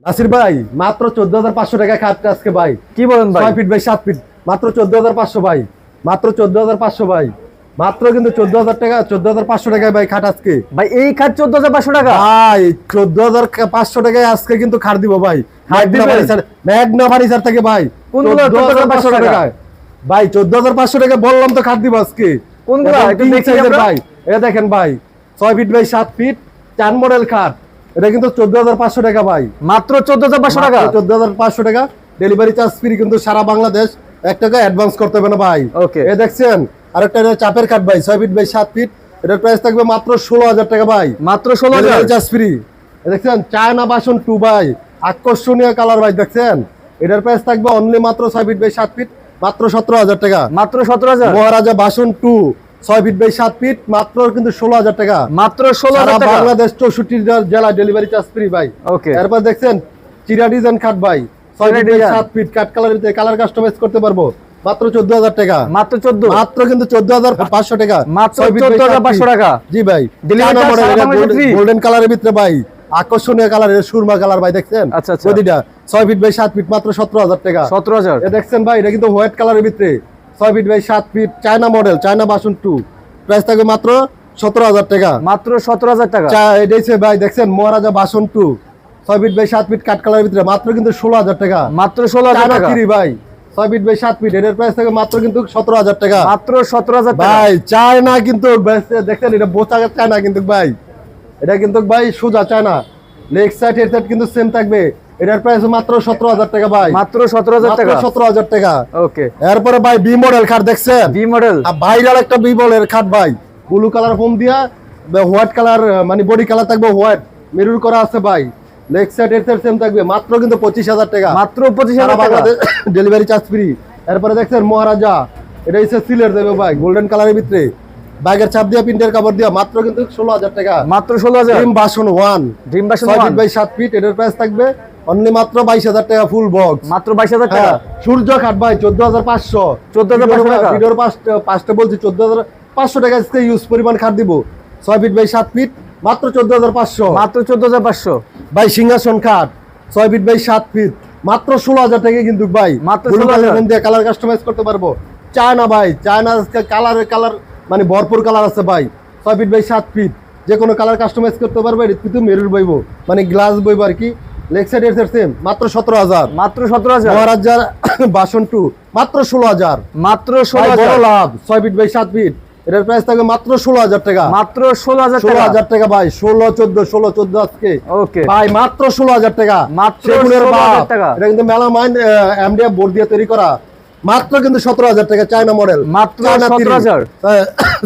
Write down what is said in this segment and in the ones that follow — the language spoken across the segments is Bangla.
নাসির ভাই মাত্র 14,500 টাকা খাটটা আজকে ভাই। কি বলেন ভাই? 6 ফিট বাই 7 ফিট মাত্র 14,500 ভাই। মাত্র 14,500 ভাই। মাত্র কিন্তু 14,000 টাকা 14,500 টাকায় ভাই খাট আজকে। ভাই এই খাট 14,500 টাকা? ভাই 14,500 টাকায় আজকে কিন্তু খাট দিব ভাই। ম্যাগনা ফার্নিচার থেকে ভাই। কোনগুলো 14,500 টাকা? ভাই 14,500 টাকা বললাম তো খাট দিব আজকে। কোনগুলো একটু দেখি আমরা ভাই। এটা দেখেন ভাই 6 ফিট বাই 7 ফিট 4 মডেল খাট। এটা কিন্তু 14,500 টাকা ভাই। মাত্র 14,500 টাকা? 14,500 টাকা। ডেলিভারি চার্জ ফ্রি কিন্তু সারা বাংলাদেশ। 1 টাকা অ্যাডভান্স করতে হবে না ভাই। ওকে। এই দেখছেন আরেকটা এটা চাপের খাট ভাই 6 ফিট বাই 7 ফিট। এটার প্রাইস থাকবে মাত্র 16,000 টাকা ভাই। মাত্র 16,000? Delivery charge free. দেখছেন চায়না বাসন 2 ভাই। আকর্ষণীয় কালার ভাই দেখছেন। এটার প্রাইস থাকবে অনলি মাত্র 6 ফিট বাই 7 ফিট মাত্র 17,000 টাকা। মাত্র 17,000? মহারাজা বাসন 2 6 ফিট বাই 7 ফিট মাত্র কিন্তু 16,000 টাকা। মাত্র 16,000 টাকা? বাংলাদেশ 64 জেলা ডেলিভারি চার্জ ফ্রি ভাই। ওকে। এরপর দেখছেন চিরা ডিজাইন খাট ভাই 6 ফিট বাই 7 ফিট কাট কালারের ভিতরে কালার কাস্টমাইজ করতে পারবো মাত্র 14,000 টাকা। মাত্র 14? মাত্র কিন্তু 14,500 টাকা। মাত্র 14,500 টাকা? জি ভাই। গোল্ডেন কালারের ভিতরে ভাই আকর্ষণীয় কালারের সুরমা কালার ভাই দেখছেন। আচ্ছা আচ্ছা। গদিটা 6 ফিট বাই 7 ফিট মাত্র 17,000 টাকা। 17,000? এ দেখছেন ভাই এটা কিন্তু হোয়াইট কালারের ভিতরে 6 feet by 7 feet China model China বাসন 2 প্রাইস থাকবে মাত্র 17,000 টাকা। মাত্র 17,000 টাকা? এটাইছে ভাই দেখছেন মহারাজা বাসন 2 6 ফিট বাই 7 ফিট কাট কালারের ভিতরে মাত্র কিন্তু 16,000 টাকা। মাত্র 16,000 টাকা? ভাই 6 ফিট বাই 7 ফিট এর প্রাইস থাকে মাত্র কিন্তু 17,000 টাকা। মাত্র 17,000 টাকা? ভাই চায়না কিন্তু দেখছেন এটা বোচা চায়না কিন্তু ভাই। এটা কিন্তু ভাই সোজা China. Leg side head side কিন্তু সেম থাকবে। এটার প্রাইস মাত্র 17,000 টাকা ভাই। মাত্র 17,000 টাকা? 17,000 টাকা। ওকে। এরপরে ভাই বি মডেল খাট দেখছেন? B model? ভাইরাল একটা বি মডেল খাট ভাই। ব্লু কালার ফোম দিয়া হোয়াইট কালার মানে বডি কালার থাকবে হোয়াইট মেরুন করা আছে ভাই। Leg side head side same থাকবে মাত্র কিন্তু 25,000 টাকা। মাত্র 25,000 টাকা? Delivery charge free. এরপরে দেখছেন মহারাজা এটা হচ্ছে সিলের দেবে ভাই গোল্ডেন কালারের ভিতরে ব্যাগের চাপ দিয়া প্রিন্টের কাপড় দিয়া মাত্র কিন্তু 16,000 টাকা। মাত্র 16,000? ড্রিম বাসন 1 ড্রিম বাসন 6 1 ফিট বাই 7 ফিট এটার প্রাইস থাকবে অনলি মাত্র 22,000 টাকা ফুল বক্স। মাত্র 22,000 টাকা? সূর্য খাট ভাই 14,500। 14,500 টাকা? ভিডিওর পাঁচটা বলছি 14,500 টাকা আজকে ইউজ পরিমাণ খাট দিব 6 ফিট বাই 7 ফিট মাত্র 14,500। মাত্র 14,500? ভাই সিংহাসন খাট 6 ফিট বাই 7 ফিট মাত্র 16,000 টাকা কিন্তু ভাই। মাত্র 16,000 দিয়ে কালার কাস্টমাইজ করতে পারবো। চায়না ভাই চায়না কালার মানে ভরপুর কালার আছে ভাই 6 ফিট বাই 7 ফিট যে কোনো কালার কাস্টমাইজ করতে পারবে। এটা কিন্তু মেরুর বইবো মানে গ্লাস বইবো আর কি। লেগ সাইড এর সেম মাত্র 17,000। মাত্র 17,000? মহারাজার বাসন 2 মাত্র 16,000। মাত্র 16,000? বড় লাভ 6 ফিট বাই 7 ফিট এটার প্রাইস থাকবে মাত্র 16,000 টাকা। মাত্র 16,000 টাকা? 16,000 টাকা ভাই 16 14 আজকে ওকে ভাই মাত্র 16,000 টাকা। মাত্র সেগুনের 16,000 টাকা? এটা কিন্তু মেলামাইন এমডিএফ বোর্ড দিয়ে তৈরি করা মাত্র কিন্তু 17,000 টাকা চায়না মডেল। মাত্র 17,000?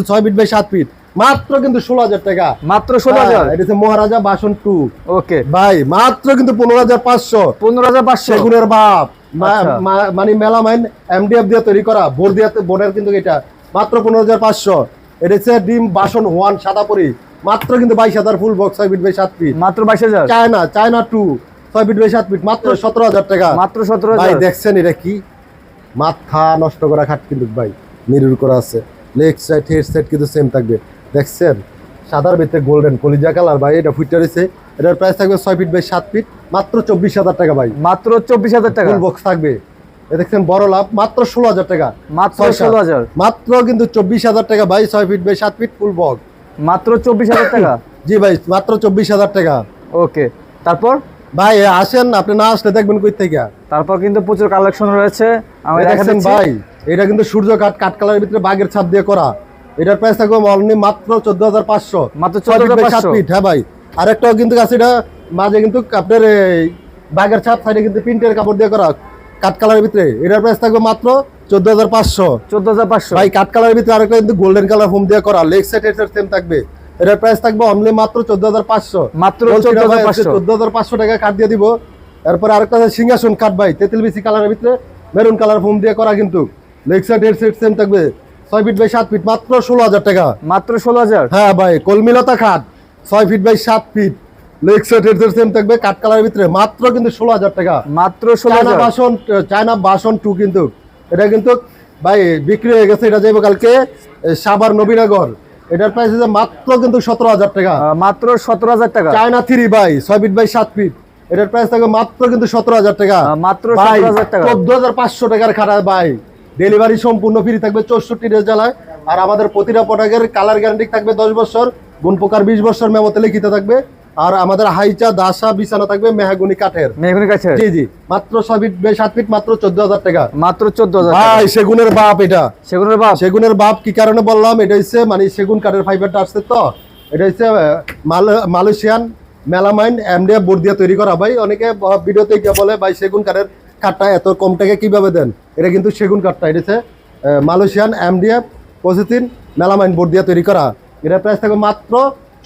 6 ফিট বাই 7 ফিট মাত্র কিন্তু 16,000 টাকা। মাত্র 16,000? এটা হচ্ছে মহারাজা বাসন 2 ওকে ভাই মাত্র কিন্তু 15,500। 15,500? সেগুনের বাপ আচ্ছা। মানে মেলামাইন এমডিএফ দিয়ে তৈরি করা বোর্ড দিয়ে বোর্ডের কিন্তু এটা মাত্র 15,500। এটা হচ্ছে ডিম বাসন 1 সাদাপুরি মাত্র কিন্তু 22,000 full box 6 feet by 7 feet মাত্র 22,000? চায়না 2 6 ফিট বাই 7 ফিট মাত্র 17,000 টাকা। মাত্র 17,000? ভাই দেখছেন এটা কি মাথা নষ্ট করা খাট কিন্তু ভাই মিরর করা আছে। লেগ সাইড হেড সাইড কিন্তু সেম থাকবে দেখছেন সাদার ভিতরে গোল্ডেন কলিজা কালার ভাই। এটা ফুটটা রয়েছে এটার প্রাইস থাকবে 6 ফিট বাই 7 ফিট মাত্র 24,000 টাকা ভাই। মাত্র 24,000 টাকা? ফুল বক্স থাকবে। দেখছেন বড় লাভ মাত্র 16,000 টাকা। মাত্র 16,000? মাত্র কিন্তু 24,000 টাকা ভাই 6 feet by 7 feet full box মাত্র 24,000 টাকা? জি ভাই মাত্র 24,000 টাকা। ওকে। তারপর ভাই আসেন আপনি না আসলে দেখবেন কই থেকে। তারপর কিন্তু প্রচুর কালেকশন রয়েছে আমি দেখেন দেখাচ্ছি ভাই এটা কিন্তু সূর্য কাট কালারের ভিতরে বাগের ছাপ দিয়ে করা। এটার প্রাইস থাকবে অনলি মাত্র 14,500। মাত্র 14,500? ফিট হ্যাঁ ভাই। আরেকটাও কিন্তু আছে এটা মাঝে কিন্তু আপনার বাগের ছাপ সাইডে কিন্তু প্রিন্টের কাপড় দিয়ে করা কাট কালারের ভিতরে। এটার প্রাইস থাকবে মাত্র 14,500। 14,500? ভাই কাট কালারের ভিতরে আরেকটা কিন্তু গোল্ডেন কালার ফোম দিয়ে করা leg side head side same থাকবে। এটার প্রাইস থাকবে অনলি মাত্র 14,500। মাত্র 14,500? 14,500 টাকা কাট দিয়ে দিব। এরপর আরেকটা সিংহাসন কাট ভাই তেঁতুল বিচি কালারের ভিতরে মেরুন কালার ফোম দিয়ে করা কিন্তু leg side head side same থাকবে 6 ফিট বাই 7 ফিট মাত্র 16,000 টাকা। মাত্র 16,000? হ্যাঁ ভাই কলমিলতা খাট 6 feet by 7 feet leg side head side same থাকবে কাট কালারের ভিতরে মাত্র কিন্তু 16,000 টাকা। মাত্র 16,000? চায়না বাসন 2 কিন্তু এটা কিন্তু ভাই বিক্রি হয়ে গেছে। এটা যাইব কালকে সাভার নবীনগর। এটার প্রাইস আছে মাত্র কিন্তু 17,000 টাকা। মাত্র 17,000 টাকা? চায়না 3 ভাই 6 ফিট বাই 7 ফিট এটার প্রাইস থাকবে মাত্র কিন্তু 17,000 টাকা। মাত্র ভাই, 17,000 টাকা। 14,500 টাকার খাটা ভাই। ডেলিভারি সম্পূর্ণ ফ্রি থাকবে 64 জেলায়। আর আমাদের প্রতিটা প্রোডাক্টের কালার গ্যারান্টি থাকবে 10 বছর, গুণ প্রকার 20 বছর মেমোতে লিখিত থাকবে। আর আমাদের হাইচা দাসা বিছানা থাকবে মেহগনি কাঠের। মেহগনি কাছে জি জি, মাত্র 6 ফিট বাই 7 ফিট, মাত্র 14,000 টাকা। মাত্র 14,000 টাকা। ভাই সেগুনের বাপ এটা। সেগুনের বাপ। সেগুনের বাপ কি কারণে বললাম, এটা হচ্ছে মানে সেগুন কাঠের ফাইবারটা আসছে তো, এটা হচ্ছে মালয়েশিয়ান মেলামাইন এমডিএফ বোর্ড দিয়ে তৈরি করা। ভাই অনেকে ভিডিওতে গিয়ে বলে ভাই সেগুন কাঠের কাঠটা এত কম টাকায় কিভাবে দেন, এটা কিন্তু সেগুন কাঠটা, এটা হচ্ছে Malaysian MDF positive melamine board দিয়ে তৈরি করা। এটার প্রাইস থাকবে মাত্র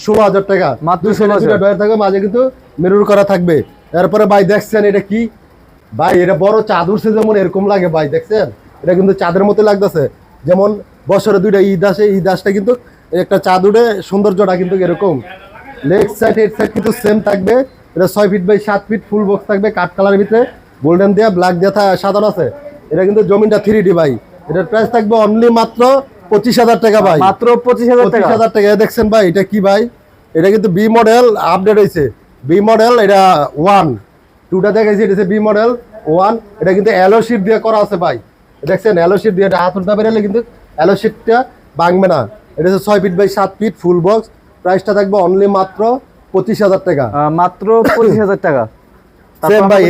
16,000 টাকা। মাত্র 16,000 ডয়ার থাকবে, মাঝে কিন্তু মিরর করা থাকবে। এরপরে ভাই দেখছেন এটা কি ভাই, এটা বড় চাঁদ উঠছে যেমন এরকম লাগে ভাই, দেখছেন এটা কিন্তু চাঁদের মতো লাগতেছে। যেমন বছরে 2টা ঈদ আসে, ঈদ আসতে কিন্তু একটা চাঁদ উঠে, সৌন্দর্যটা কিন্তু এরকম। লেগ সাইড হেড সাইড কিন্তু সেম থাকবে। এটা 6 feet by 7 feet full box থাকবে, কাঠ কালারের ভিতরে গোল্ডেন দেয়া ব্ল্যাক দেয়া সাধারণ আছে। এটা কিন্তু জমিনটা 3D ভাই। এটার প্রাইস থাকবে অনলি মাত্র 25,000 টাকা ভাই। মাত্র 25,000 টাকা। 25,000 টাকা। দেখছেন ভাই এটা কি ভাই, এটা কিন্তু বি মডেল আপডেট হয়েছে। বি মডেল এটা 1 2টা দেখাইছি, এটা হচ্ছে বি মডেল 1। এটা কিন্তু অ্যালো শিট দিয়ে করা আছে ভাই, দেখছেন অ্যালো শিট দিয়ে। এটা হাত উল্টা বেরোলে কিন্তু অ্যালো শিটটা ভাঙবে না। এটা হচ্ছে 6 feet by 7 feet full box. প্রাইসটা থাকবে অনলি মাত্র 25,000 টাকা। মাত্র 25,000 টাকা। সেম ভাই,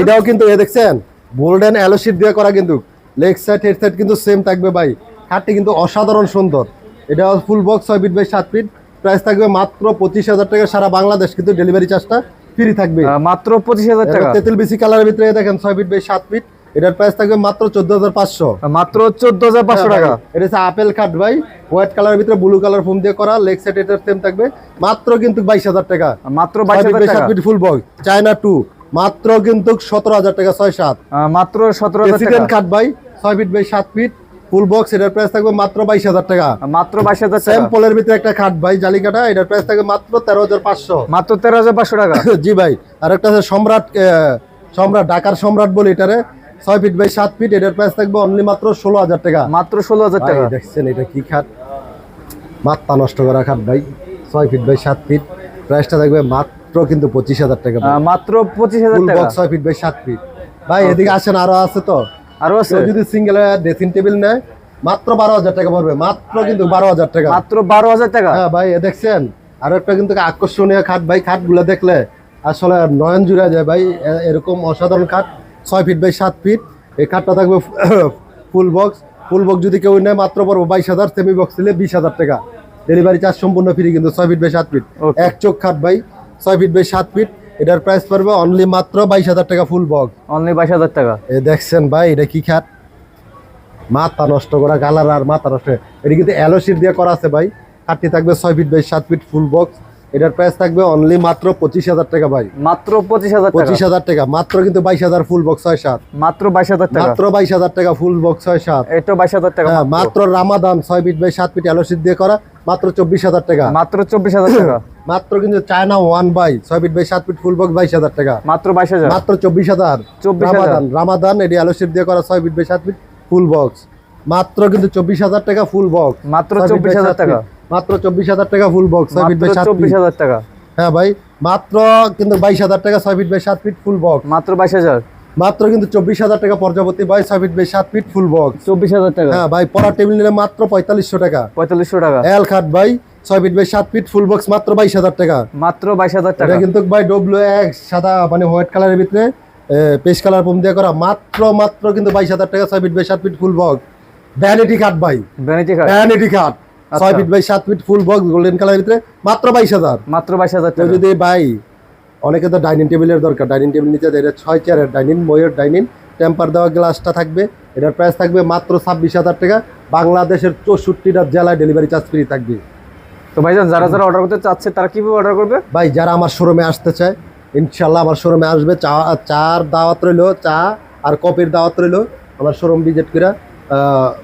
এটাও কিন্তু দেখছেন গোল্ডেন অ্যালো শিট দিয়ে করা, কিন্তু লেগ সাইড হেড সাইড কিন্তু সেম থাকবে ভাই। খাটটি কিন্তু অসাধারণ সুন্দর। এটা full box 6 feet by 7 feet. Price থাকবে মাত্র 25,000 টাকা। সারা বাংলাদেশ কিন্তু ডেলিভারি চার্জটা ফ্রি থাকবে। মাত্র 25,000 টাকা। তেঁতুল বিসি কালারের ভিতরে দেখেন 6 ফিট বাই 7 ফিট। এটার প্রাইস থাকবে মাত্র 14,500। মাত্র 14,500 টাকা। এটা হচ্ছে আপেল কাট ভাই, হোয়াইট কালারের ভিতরে ব্লু কালার ফোম দিয়ে করা। লেগ সাইড এটার সেম থাকবে, মাত্র কিন্তু 22,000 টাকা। মাত্র 22,000 টাকা। 7 ফিট ফুল বক্স চায়না 2, মাত্র কিন্তু 17,000 টাকা। 6-7 মাত্র 17,000 প্রেসিডেন্ট টাকা। কাট ভাই 6 feet by 7 feet full box. এটার প্রাইস থাকবে মাত্র 22,000 টাকা। মাত্র 22,000 টাকা। স্যাম্পলের ভিতরে একটা খাট ভাই জালিকাটা, এটার প্রাইস থাকবে মাত্র 13,500। মাত্র 13,500 টাকা। জি ভাই। আর একটা আছে সম্রাট, ঢাকার সম্রাট বলে এটারে 6 ফিট বাই 7 ফিট। এটার প্রাইস থাকবে অনলি মাত্র 16,000 টাকা। মাত্র 16,000 টাকা। ভাই দেখছেন এটা কি খাট, মাথা নষ্ট করা খাট ভাই। 6 ফিট বাই 7 ফিট। প্রাইসটা থাকবে মাত্র কিন্তু 25,000 টাকা। মাত্র 25,000 ফুল টাকা। Box 6 feet by 7 feet. ভাই এদিকে আসেন, আরো আছে তো, আরো আছে। কেউ যদি সিঙ্গেল ড্রেসিং টেবিল নেয় মাত্র 12,000 টাকা পড়বে। মাত্র কিন্তু 12,000 টাকা। মাত্র 12,000 টাকা। হ্যাঁ ভাই দেখছেন আরো একটা কিন্তু আকর্ষণীয় খাট ভাই। খাটগুলো দেখলে আসলে নয়ন জুড়ে যায় ভাই, এরকম অসাধারণ খাট 6 ফিট বাই 7 ফিট। এই খাটটা থাকবে ফুল বক্স। ফুল বক্স যদি কেউ নেয় মাত্র পড়বো 22,000। সেমি বক্স নিলে 20,000 টাকা। ডেলিভারি চার্জ সম্পূর্ণ ফ্রি কিন্তু 6 ফিট বাই 7 ফিট। Okay. এক চোখ খাট ভাই 6 ফিট বাই 7 ফিট। এটার প্রাইস পড়বে অনলি মাত্র 22,000 টাকা ফুল বক্স। অনলি 22,000 টাকা। এ দেখছেন ভাই এটা কি খাট, মাথা নষ্ট করা কালার আর মাথা নষ্ট। এটা কিন্তু অ্যালো শিট দিয়ে করা আছে ভাই। খাটটি থাকবে 6 feet by 7 feet full box. এটার প্রাইস থাকবে অনলি মাত্র 25,000 টাকা ভাই। মাত্র 25,000 টাকা। 25,000 টাকা। মাত্র কিন্তু 22,000 ফুল বক্স 6-7। মাত্র 22,000 টাকা। মাত্র 22,000 টাকা ফুল বক্স 6-7। এটা 22,000 টাকা। হ্যাঁ, মাত্র রামাদান 6 ফিট বাই 7 ফিট অ্যালো শিট দিয়ে করা, মাত্র 24,000 টাকা। মাত্র 24,000 টাকা। মাত্র কিন্তু China 1 by 6 feet by 7 feet full box 22,000 টাকা। মাত্র 22,000। মাত্র 24,000। 24,000। রামাদান এটি অ্যালো শিট দিয়ে করা 6 feet by 7 feet full box. মাত্র কিন্তু 24,000 টাকা ফুল বক্স। মাত্র 24,000 টাকা। মাত্র 24,000 টাকা full box 6 feet by 7 feet. 24,000 টাকা। হ্যাঁ ভাই, মাত্র কিন্তু 22,000 টাকা 6 feet by 7 feet full box. মাত্র 22,000। মাত্র কিন্তু 24,000 টাকা পর্যাবর্তী ভাই 6 feet by 7 feet full box. 24,000 টাকা। হ্যাঁ ভাই, পড়ার টেবিল নিলে মাত্র 4500 টাকা। 4500 টাকা। এল খাট ভাই 6 feet by 7 feet full box মাত্র 22,000 টাকা। মাত্র 22,000 টাকা। এটা কিন্তু ভাই WX সাদা মানে হোয়াইট কালারের ভিতরে পেস্ট কালার ফোম দিয়ে করা, মাত্র কিন্তু 22,000 টাকা 6 feet by 7 feet full box. Vanity cut ভাই, vanity cut. Vanity cut 6 feet by 7 feet full box golden কালারের ভিতরে মাত্র 22,000। মাত্র 22,000 কেউ টাকা। যদি ভাই, অনেকে তো ডাইনিং টেবিলের দরকার, ডাইনিং টেবিল নিচে এটা 6 চেয়ারের ডাইনিং, ময়ূর ডাইনিং, টেম্পার দেওয়া গ্লাসটা থাকবে। এটার প্রাইস থাকবে মাত্র 26,000 টাকা। বাংলাদেশের 64টা জেলায় ডেলিভারি চার্জ ফ্রি থাকবে। তো ভাইজান যারা যারা অর্ডার করতে চাচ্ছে তারা কিভাবে অর্ডার করবে? ভাই যারা আমার শোরুমে আসতে চায় ইনশাল্লাহ আমার শোরুমে আসবে। চার দাওয়াত রইলো, চা আর কফির দাওয়াত রইলো। আমার শোরুম ভিজিট করে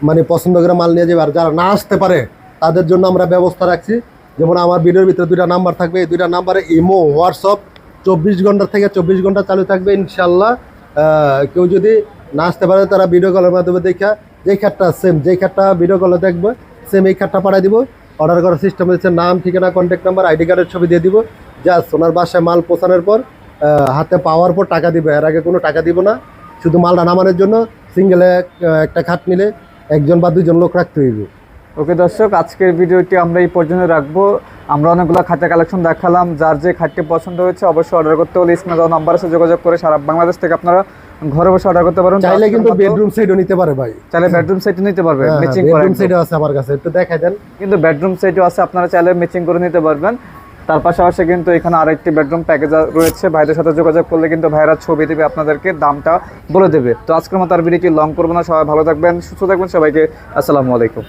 মানে পছন্দ করে মাল নিয়ে যাবে। আর যারা না আসতে পারে তাদের জন্য আমরা ব্যবস্থা রাখছি। যেমন আমার ভিডিওর ভিতরে 2টা নাম্বার থাকবে, এই 2টা নাম্বারে ইমো হোয়াটসঅ্যাপ 24 ঘন্টা থেকে 24 ঘন্টা চালু থাকবে ইনশাল্লাহ। কেউ যদি না আসতে পারে তারা ভিডিও কলের মাধ্যমে দেখা যেই খাটটা সেম, যেই খাটটা ভিডিও কলে দেখবে সেম এই খাটটা পাঠিয়ে দিব। অর্ডার করার সিস্টেম হচ্ছে নাম, ঠিকানা, কন্ট্যাক্ট নাম্বার, আইডি কার্ডের ছবি দিয়ে দিব। জাস্ট ওনার বাসায় মাল পৌঁছানোর পর হাতে পাওয়ার পর টাকা দিবে, এর আগে কোনো টাকা দিব না। শুধু মালটা নামানোর জন্য সিঙ্গেলে একটা খাট নিলে একজন বা দুইজন লোক রাখতে হইবে। ওকে দর্শক, আজকের ভিডিওটি আমরা এই পর্যন্ত রাখবো। আমরা অনেকগুলো খাটের কালেকশন দেখালাম। যার যে খাটটি পছন্দ হয়েছে অবশ্যই অর্ডার করতে হলে স্ক্রিনে দেওয়া নাম্বারের সাথে যোগাযোগ করে সারা বাংলাদেশ থেকে আপনারা ঘরে বসে অর্ডার করতে পারেন। চাইলে কিন্তু বেডরুম সেটও নিতে পারে ভাই। চাইলে বেডরুম সেট নিতে পারবে, ম্যাচিং করে। বেডরুম সেটও আছে আমার কাছে, একটু দেখাই দেন। কিন্তু বেডরুম সেটও আছে, আপনারা চাইলে ম্যাচিং করে নিতে পারবেন। তার পাশাপাশি কিন্তু এখানে আরেকটি বেডরুম প্যাকেজ রয়েছে। ভাইদের সাথে যোগাযোগ করলে কিন্তু ভাইরা ছবি দেবে, আপনাদেরকে দামটা বলে দেবে। তো আজকের মতো আর ভিডিওটি লং করবো না। সবাই ভালো থাকবেন, সুস্থ থাকবেন। সবাইকে আসসালামু আলাইকুম।